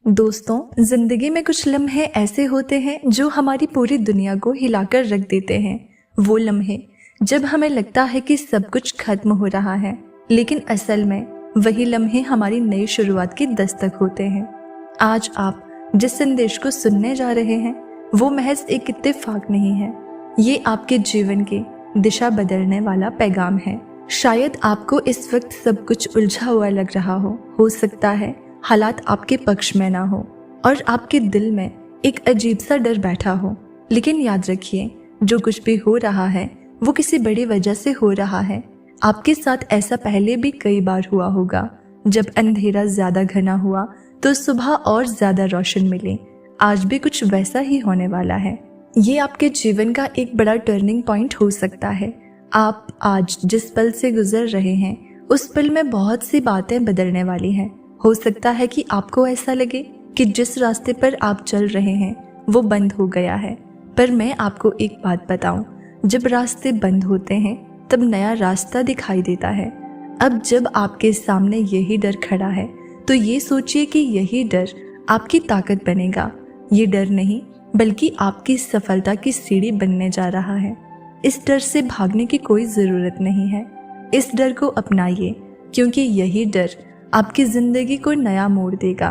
दोस्तों, जिंदगी में कुछ लम्हे ऐसे होते हैं जो हमारी पूरी दुनिया को हिलाकर रख देते हैं। वो लम्हे जब हमें लगता है कि सब कुछ खत्म हो रहा है, लेकिन असल में वही लम्हे हमारी नई शुरुआत की दस्तक होते हैं। आज आप जिस संदेश को सुनने जा रहे हैं वो महज एक इत्तेफाक नहीं है, ये आपके जीवन की दिशा बदलने वाला पैगाम है। शायद आपको इस वक्त सब कुछ उलझा हुआ लग रहा हो सकता है हालात आपके पक्ष में ना हो और आपके दिल में एक अजीब सा डर बैठा हो। लेकिन याद रखिए, जो कुछ भी हो रहा है वो किसी बड़ी वजह से हो रहा है। आपके साथ ऐसा पहले भी कई बार हुआ होगा। जब अंधेरा ज्यादा घना हुआ तो सुबह और ज्यादा रोशन मिली। आज भी कुछ वैसा ही होने वाला है। ये आपके जीवन का एक बड़ा टर्निंग पॉइंट हो सकता है। आप आज जिस पल से गुजर रहे हैं उस पल में बहुत सी बातें बदलने वाली हैं। हो सकता है कि आपको ऐसा लगे कि जिस रास्ते पर आप चल रहे हैं वो बंद हो गया है, पर मैं आपको एक बात बताऊं, जब रास्ते बंद होते हैं तब नया रास्ता दिखाई देता है। अब जब आपके सामने यही डर खड़ा है तो ये सोचिए कि यही डर आपकी ताकत बनेगा। ये डर नहीं बल्कि आपकी सफलता की सीढ़ी बनने जा रहा है। इस डर से भागने की कोई ज़रूरत नहीं है। इस डर को अपनाइए, क्योंकि यही डर आपकी ज़िंदगी को नया मोड़ देगा।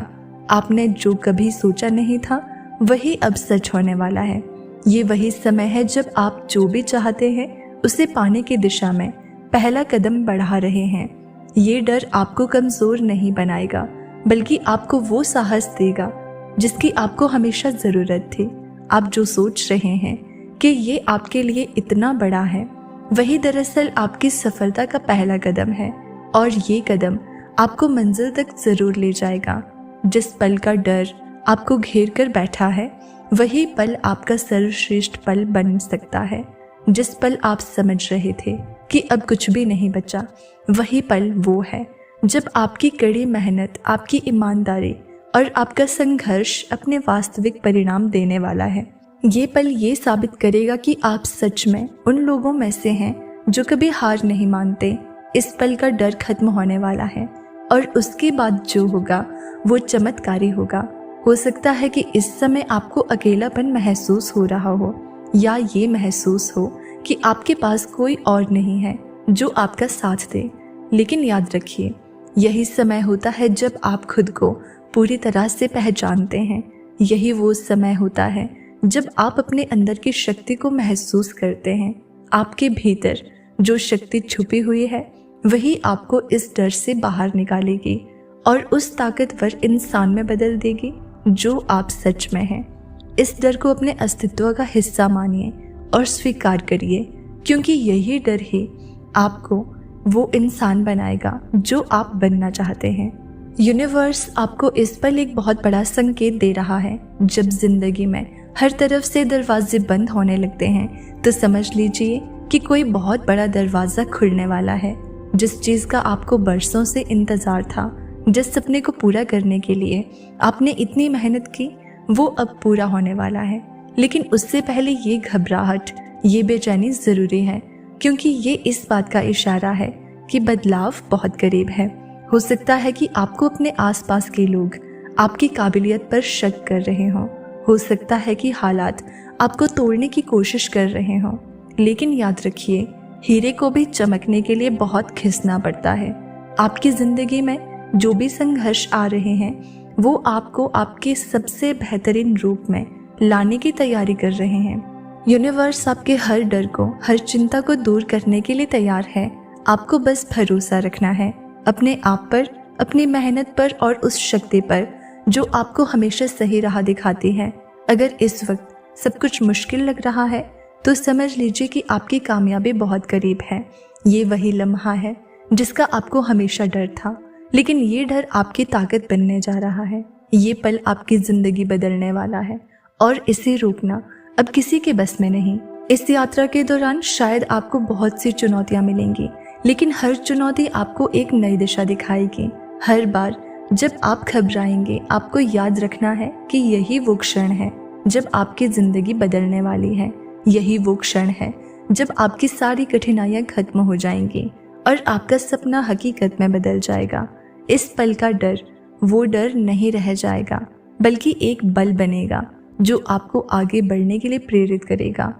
आपने जो कभी सोचा नहीं था वही अब सच होने वाला है। ये वही समय है जब आप जो भी चाहते हैं उसे पाने की दिशा में पहला कदम बढ़ा रहे हैं। ये डर आपको कमज़ोर नहीं बनाएगा, बल्कि आपको वो साहस देगा जिसकी आपको हमेशा ज़रूरत थी। आप जो सोच रहे हैं कि ये आपके लिए इतना बड़ा है, वही दरअसल आपकी सफलता का पहला कदम है, और ये कदम आपको मंजिल तक जरूर ले जाएगा। जिस पल का डर आपको घेर कर बैठा है वही पल आपका सर्वश्रेष्ठ पल बन सकता है। जिस पल आप समझ रहे थे कि अब कुछ भी नहीं बचा, वही पल वो है जब आपकी कड़ी मेहनत, आपकी ईमानदारी और आपका संघर्ष अपने वास्तविक परिणाम देने वाला है। ये पल ये साबित करेगा कि आप सच में उन लोगों में से हैं जो कभी हार नहीं मानते। इस पल का डर खत्म होने वाला है और उसके बाद जो होगा वो चमत्कारी होगा। हो सकता है कि इस समय आपको अकेलापन महसूस हो रहा हो, या ये महसूस हो कि आपके पास कोई और नहीं है जो आपका साथ दे। लेकिन याद रखिए, यही समय होता है जब आप खुद को पूरी तरह से पहचानते हैं। यही वो समय होता है जब आप अपने अंदर की शक्ति को महसूस करते हैं। आपके भीतर जो शक्ति छुपी हुई है वही आपको इस डर से बाहर निकालेगी और उस ताकतवर इंसान में बदल देगी जो आप सच में हैं। इस डर को अपने अस्तित्व का हिस्सा मानिए और स्वीकार करिए, क्योंकि यही डर ही आपको वो इंसान बनाएगा जो आप बनना चाहते हैं। यूनिवर्स आपको इस पल एक बहुत बड़ा संकेत दे रहा है। जब जिंदगी में हर तरफ से दरवाजे बंद होने लगते हैं तो समझ लीजिए कि कोई बहुत बड़ा दरवाज़ा खुलने वाला है। जिस चीज़ का आपको बरसों से इंतज़ार था, जिस सपने को पूरा करने के लिए आपने इतनी मेहनत की, वो अब पूरा होने वाला है। लेकिन उससे पहले ये घबराहट, ये बेचैनी ज़रूरी है, क्योंकि ये इस बात का इशारा है कि बदलाव बहुत करीब है। हो सकता है कि आपको अपने आसपास के लोग आपकी काबिलियत पर शक कर रहे हों। हो सकता है कि हालात आपको तोड़ने की कोशिश कर रहे हों। लेकिन याद रखिए, हीरे को भी चमकने के लिए बहुत घिसना पड़ता है। आपकी ज़िंदगी में जो भी संघर्ष आ रहे हैं वो आपको आपके सबसे बेहतरीन रूप में लाने की तैयारी कर रहे हैं। यूनिवर्स आपके हर डर को, हर चिंता को दूर करने के लिए तैयार है। आपको बस भरोसा रखना है अपने आप पर, अपनी मेहनत पर और उस शक्ति पर जो आपको हमेशा सही राह दिखाती है। अगर इस वक्त सब कुछ मुश्किल लग रहा है तो समझ लीजिए कि आपकी कामयाबी बहुत करीब है। ये वही लम्हा है जिसका आपको हमेशा डर था, लेकिन ये डर आपकी ताकत बनने जा रहा है। ये पल आपकी ज़िंदगी बदलने वाला है और इसे रोकना अब किसी के बस में नहीं। इस यात्रा के दौरान शायद आपको बहुत सी चुनौतियाँ मिलेंगी, लेकिन हर चुनौती आपको एक नई दिशा दिखाएगी। हर बार जब आप घबराएंगे, आपको याद रखना है कि यही वो क्षण है जब आपकी ज़िंदगी बदलने वाली है। यही वो क्षण है जब आपकी सारी कठिनाइयां खत्म हो जाएंगी और आपका सपना हकीकत में बदल जाएगा। इस पल का डर वो डर नहीं रह जाएगा, बल्कि एक बल बनेगा जो आपको आगे बढ़ने के लिए प्रेरित करेगा।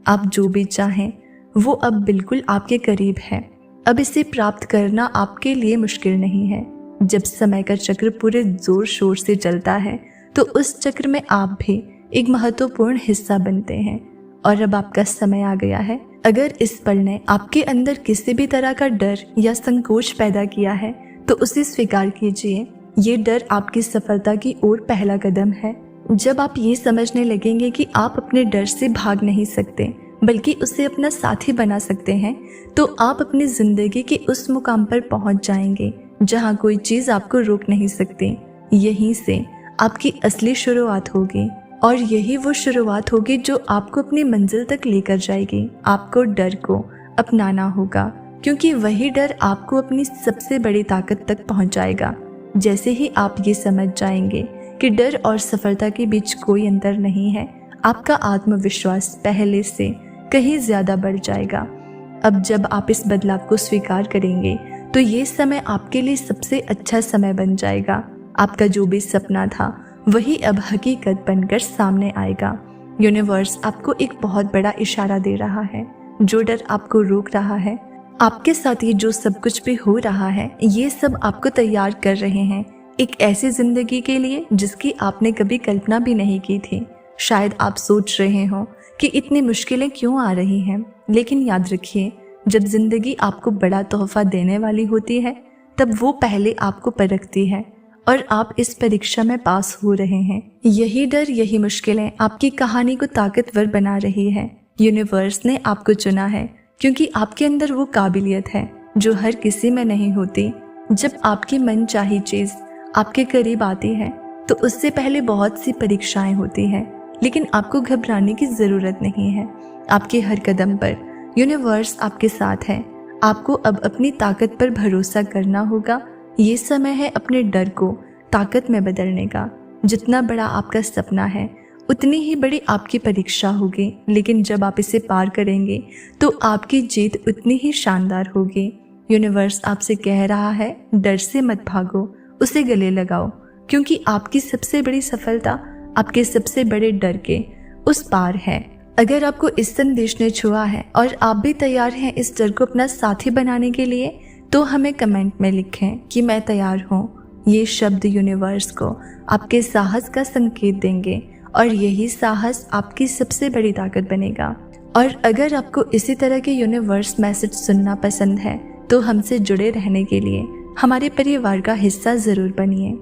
आप जो भी चाहें वो अब बिल्कुल आपके करीब है। अब इसे प्राप्त करना आपके लिए मुश्किल नहीं है। जब समय का चक्र पूरे जोर शोर से चलता है तो उस चक्र में आप भी एक महत्वपूर्ण हिस्सा बनते हैं। और अब आपका समय आ गया है। अगर इस पल ने आपके अंदर किसी भी तरह का डर या संकोच पैदा किया है तो उसे स्वीकार कीजिए। ये डर आपकी सफलता की ओर पहला कदम है। जब आप ये समझने लगेंगे कि आप अपने डर से भाग नहीं सकते बल्कि उसे अपना साथी बना सकते हैं, तो आप अपनी जिंदगी के उस मुकाम पर पहुंच जाएंगे जहां कोई चीज आपको रोक नहीं सकती। यहीं से आपकी असली शुरुआत होगी और यही वो शुरुआत होगी जो आपको अपनी मंजिल तक लेकर जाएगी। आपको डर को अपनाना होगा क्योंकि वही डर आपको अपनी सबसे बड़ी ताकत तक पहुंचाएगा। जैसे ही आप ये समझ जाएंगे कि डर और सफलता के बीच कोई अंतर नहीं है, आपका आत्मविश्वास पहले से कहीं ज्यादा बढ़ जाएगा। अब जब आप इस बदलाव को स्वीकार करेंगे तो ये समय आपके लिए सबसे अच्छा समय बन जाएगा। आपका जो भी सपना था वही अब हकीकत बनकर सामने आएगा। यूनिवर्स आपको एक बहुत बड़ा इशारा दे रहा है। जो डर आपको रोक रहा है, आपके साथ ये जो सब कुछ भी हो रहा है, ये सब आपको तैयार कर रहे हैं एक ऐसी जिंदगी के लिए जिसकी आपने कभी कल्पना भी नहीं की थी। शायद आप सोच रहे हो कि इतनी मुश्किलें क्यों आ रही हैं, लेकिन याद रखिए, जब जिंदगी आपको बड़ा तोहफा देने वाली होती है तब वो पहले आपको परखती है और आप इस परीक्षा में पास हो रहे हैं। यही डर, यही मुश्किलें आपकी कहानी को ताकतवर बना रही है। यूनिवर्स ने आपको चुना है क्योंकि आपके अंदर वो काबिलियत है जो हर किसी में नहीं होती। जब आपकी मनचाही चीज आपके करीब आती है तो उससे पहले बहुत सी परीक्षाएं होती हैं, लेकिन आपको घबराने की जरूरत नहीं है। आपके हर कदम पर यूनिवर्स आपके साथ है। आपको अब अपनी ताकत पर भरोसा करना होगा। ये समय है अपने डर को ताकत में बदलने का। जितना बड़ा आपका सपना है उतनी ही बड़ी आपकी परीक्षा होगी, लेकिन जब आप इसे पार करेंगे तो आपकी जीत उतनी ही शानदार होगी। यूनिवर्स आपसे कह रहा है, डर से मत भागो, उसे गले लगाओ, क्योंकि आपकी सबसे बड़ी सफलता आपके सबसे बड़े डर के उस पार है। अगर आपको इस संदेश ने छुआ है और आप भी तैयार हैं इस डर को अपना साथी बनाने के लिए, तो हमें कमेंट में लिखें कि मैं तैयार हूँ। ये शब्द यूनिवर्स को आपके साहस का संकेत देंगे और यही साहस आपकी सबसे बड़ी ताकत बनेगा। और अगर आपको इसी तरह के यूनिवर्स मैसेज सुनना पसंद है तो हमसे जुड़े रहने के लिए हमारे परिवार का हिस्सा जरूर बनिए।